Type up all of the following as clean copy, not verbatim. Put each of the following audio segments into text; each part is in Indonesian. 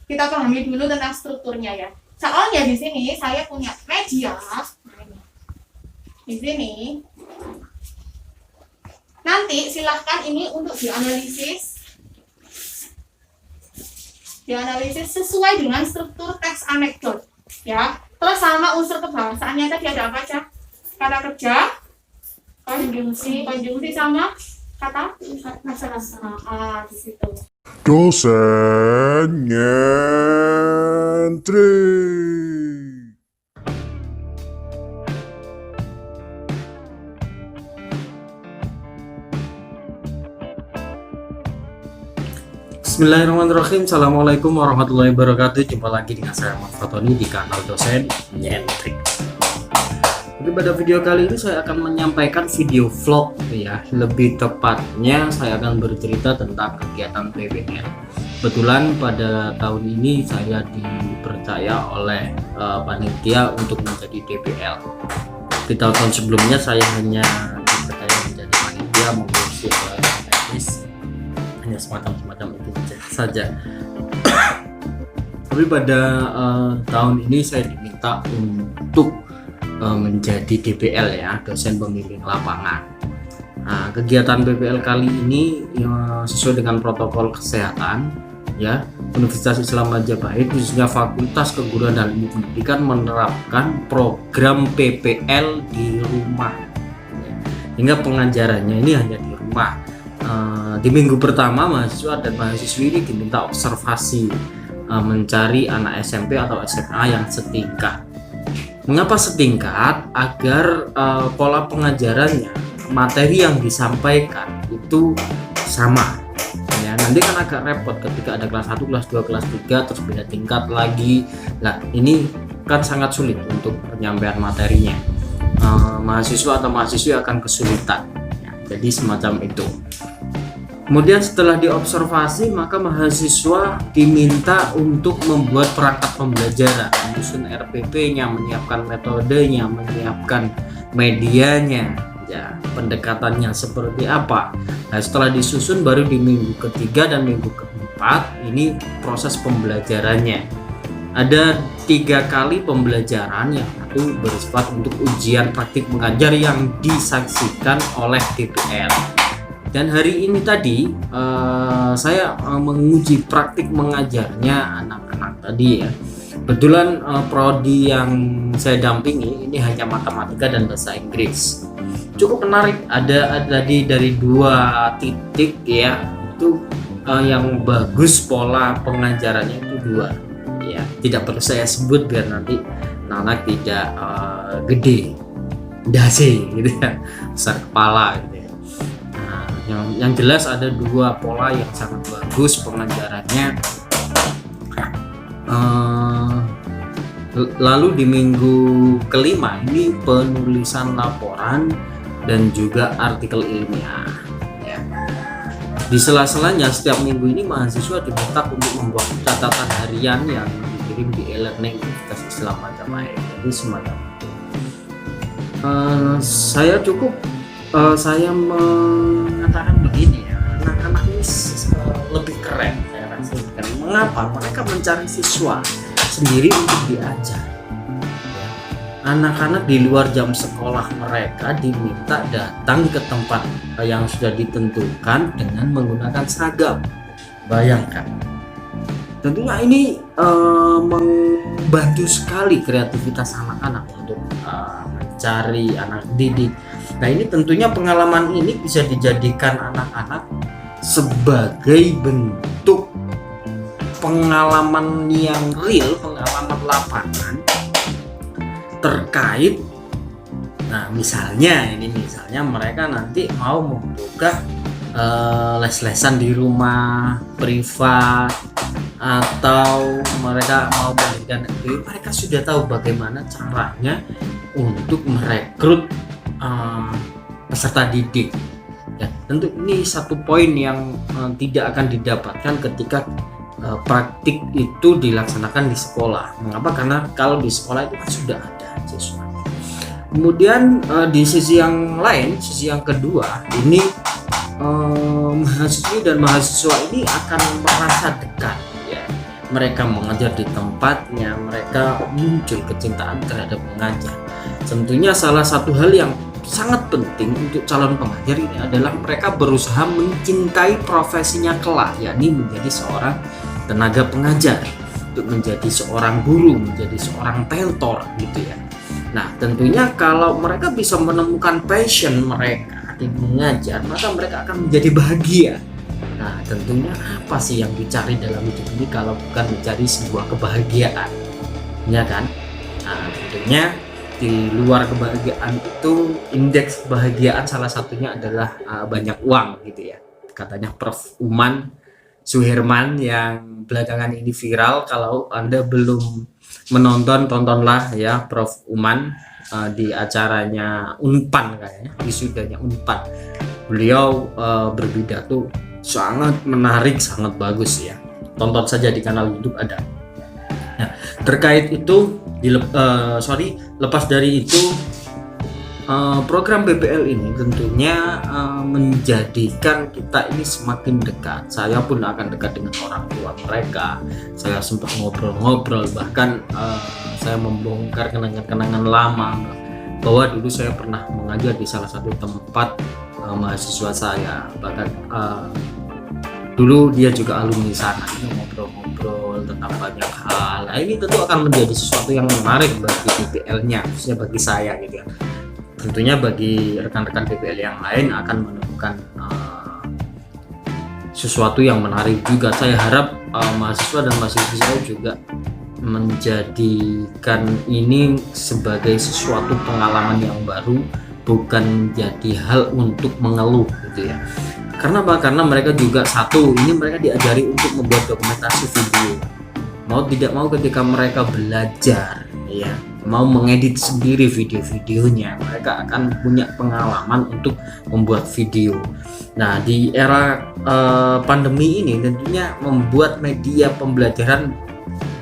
kita pahami dulu tentang strukturnya ya. Soalnya di sini saya punya media. Di sini nanti silahkan ini untuk dianalisis sesuai dengan struktur teks anekdot ya. Terus sama unsur kebahasaannya tadi ada apa aja? Kata kerja, konjungsi sama kata masalah di situ. Dosen nyentrik. Bismillahirrahmanirrahim. Assalamualaikum warahmatullahi wabarakatuh. Jumpa lagi dengan saya Mas Fatoni di kanal Dosen Nyentrik. Jadi pada video kali ini saya akan menyampaikan video vlog ya. Lebih tepatnya saya akan bercerita tentang kegiatan PBL. Kebetulan pada tahun ini saya dipercaya oleh panitia untuk menjadi DPL. Di tahun sebelumnya saya hanya dipercaya menjadi panitia mengurusi teknis, hanya semacam itu saja. Tapi pada tahun ini saya diminta untuk menjadi DPL ya, dosen pembimbing lapangan. Nah, kegiatan PPL kali ini sesuai dengan protokol kesehatan ya, Universitas Islam Majapahit khususnya Fakultas Keguruan dan Ilmu Pendidikan menerapkan program PPL di rumah ya, hingga pengajarannya ini hanya di rumah. Di minggu pertama mahasiswa dan mahasiswi ini diminta observasi mencari anak SMP atau SMA yang setingkat. Mengapa setingkat? Agar pola pengajarannya, materi yang disampaikan itu sama ya. Nanti kan agak repot ketika ada kelas 1, kelas 2, kelas 3 terus beda tingkat lagi. Nah ini kan sangat sulit untuk penyampaian materinya. Mahasiswa atau mahasiswi akan kesulitan ya. Jadi semacam itu. Kemudian setelah diobservasi, maka mahasiswa diminta untuk membuat perangkat pembelajaran, menyusun RPP-nya, menyiapkan metodenya, menyiapkan medianya, ya, pendekatannya seperti apa. Nah, setelah disusun baru di minggu ketiga dan minggu keempat ini proses pembelajarannya. Ada 3 kali pembelajaran, yang satu bersifat untuk ujian praktik mengajar yang disaksikan oleh DPL. Dan hari ini tadi saya menguji praktik mengajarnya anak-anak tadi ya. Kebetulan prodi yang saya dampingi ini hanya matematika dan bahasa Inggris. Cukup menarik, ada tadi dari 2 titik ya, itu yang bagus pola pengajarannya itu 2 ya. Tidak perlu saya sebut biar nanti anak tidak gede dasi gitu ya, besar kepala gitu. Yang jelas ada 2 pola yang sangat bagus pengajarannya. Lalu di minggu kelima ini penulisan laporan dan juga artikel ilmiah ya. Di sela-selanya setiap minggu ini mahasiswa diminta untuk membuat catatan harian yang dikirim di e-learning Universitas Islam Majapahit. Jadi semacam itu. Saya mengatakan begini ya, anak-anak ini lebih keren saya rasakan. Mengapa? Mereka mencari siswa sendiri untuk diajar ya. Anak-anak di luar jam sekolah mereka diminta datang ke tempat yang sudah ditentukan dengan menggunakan seragam. Bayangkan, tentunya ini membantu sekali kreativitas anak-anak untuk mencari anak didik. Nah ini tentunya pengalaman ini bisa dijadikan anak-anak sebagai bentuk pengalaman yang real, pengalaman lapangan terkait. Nah misalnya mereka nanti mau membuka les-lesan di rumah privat, atau mereka mau mendirikan negeri, mereka sudah tahu bagaimana caranya untuk merekrut peserta didik ya. Tentu ini satu poin yang tidak akan didapatkan ketika praktik itu dilaksanakan di sekolah. Mengapa? Karena kalau di sekolah itu kan sudah ada siswa. Kemudian di sisi yang lain, sisi yang kedua ini mahasiswi dan mahasiswa ini akan merasa dekat ya. mereka mengajar di tempatnya, mereka muncul kecintaan terhadap mengajar. Tentunya salah satu hal yang sangat penting untuk calon pengajar ini adalah mereka berusaha mencintai profesinya kelak, yakni menjadi seorang tenaga pengajar, untuk menjadi seorang guru, menjadi seorang tutor gitu ya. Nah, tentunya kalau mereka bisa menemukan passion mereka di mengajar, maka mereka akan menjadi bahagia. Nah, tentunya apa sih yang dicari dalam hidup ini kalau bukan mencari sebuah kebahagiaan, ya kan? Nah, tentunya di luar kebahagiaan itu, indeks kebahagiaan salah satunya adalah banyak uang gitu ya. Katanya Prof. Uman Suherman yang belakangan ini viral. Kalau Anda belum menonton, tontonlah ya Prof. Uman di acaranya Unpan, kayaknya wisudanya Unpan. Beliau berpidato sangat menarik, sangat bagus ya. Tonton saja di kanal YouTube ada. Nah, terkait itu lepas dari itu, program BPL ini tentunya menjadikan kita ini semakin dekat. Saya pun akan dekat dengan orang tua mereka. Saya sempat ngobrol-ngobrol, bahkan saya membongkar kenangan-kenangan lama bahwa dulu saya pernah mengajar di salah satu tempat mahasiswa saya. Bahkan dulu dia juga alumni sana. Ini ngobrol-ngobrol tentang banyak hal. Nah, ini tentu akan menjadi sesuatu yang menarik bagi BPL-nya, khususnya bagi saya gitu ya. Tentunya bagi rekan-rekan BPL yang lain akan menemukan sesuatu yang menarik juga. Saya harap mahasiswa dan mahasiswi saya juga menjadikan ini sebagai sesuatu pengalaman yang baru, bukan menjadi hal untuk mengeluh gitu ya. Karena apa? Karena mereka juga ini mereka diajari untuk membuat dokumentasi video. Mau tidak mau ketika mereka belajar ya, mau mengedit sendiri video-videonya, mereka akan punya pengalaman untuk membuat video. Nah, di era pandemi ini tentunya membuat media pembelajaran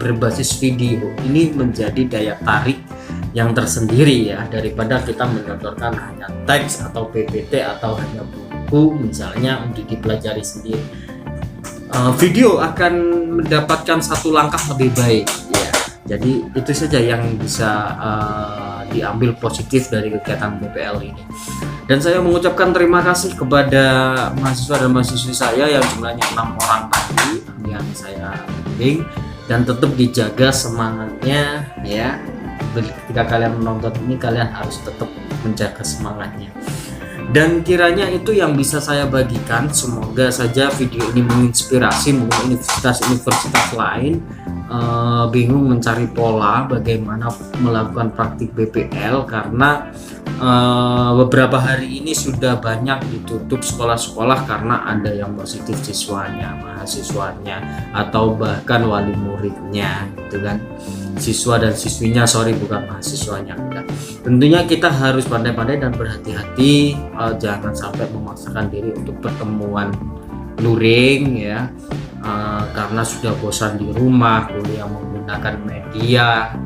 berbasis video ini menjadi daya tarik yang tersendiri ya, daripada kita menyodorkan hanya teks atau PPT atau hanya buku misalnya untuk dipelajari sendiri. Video akan mendapatkan satu langkah lebih baik ya. Jadi itu saja yang bisa diambil positif dari kegiatan BPL ini. Dan saya mengucapkan terima kasih kepada mahasiswa dan mahasiswi saya yang jumlahnya 6 orang tadi yang saya bimbing, dan tetap dijaga semangatnya ya. Ketika kalian menonton ini, kalian harus tetap menjaga semangatnya. Dan kiranya itu yang bisa saya bagikan. Semoga saja video ini menginspirasi mungkin universitas-universitas lain bingung mencari pola bagaimana melakukan praktik BPL, karena beberapa hari ini sudah banyak ditutup sekolah-sekolah karena ada yang positif siswanya, mahasiswanya, atau bahkan wali muridnya gitu kan. Siswa dan siswinya, bukan mahasiswanya. Tentunya kita harus pandai-pandai dan berhati-hati, jangan sampai memaksakan diri untuk pertemuan luring ya, karena sudah bosan di rumah, kuliah menggunakan media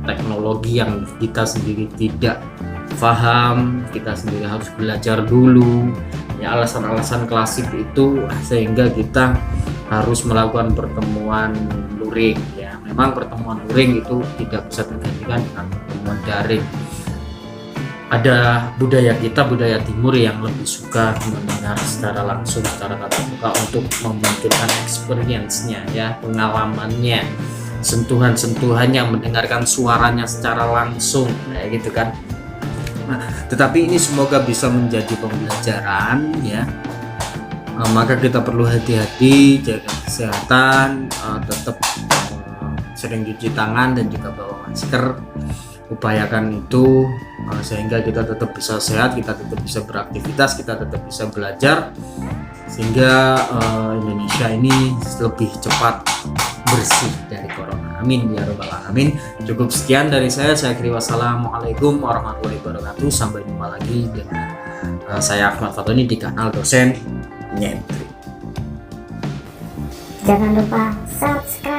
teknologi yang kita sendiri tidak paham, kita sendiri harus belajar dulu ya. Alasan-alasan klasik itu sehingga kita harus melakukan pertemuan luring ya. Memang pertemuan luring itu tidak bisa tergantikan dengan pertemuan daring. Ada budaya kita, budaya timur yang lebih suka mendengar secara langsung, secara tatap muka untuk memungkinkan experience-nya ya, pengalamannya, sentuhan-sentuhannya, mendengarkan suaranya secara langsung kayak gitu kan. Nah, tetapi ini semoga bisa menjadi pembelajaran ya. Maka kita perlu hati-hati, jaga kesehatan, tetap sering cuci tangan dan juga bawa masker. Upayakan itu sehingga kita tetap bisa sehat, kita tetap bisa beraktivitas, kita tetap bisa belajar, sehingga Indonesia ini lebih cepat bersih dari corona. Amin ya rabbal alamin. Cukup sekian dari saya kira. Wassalamualaikum warahmatullahi wabarakatuh. Sampai jumpa lagi dengan saya Ahmad Fatoni di kanal Dosen Nyentrik. Jangan lupa subscribe.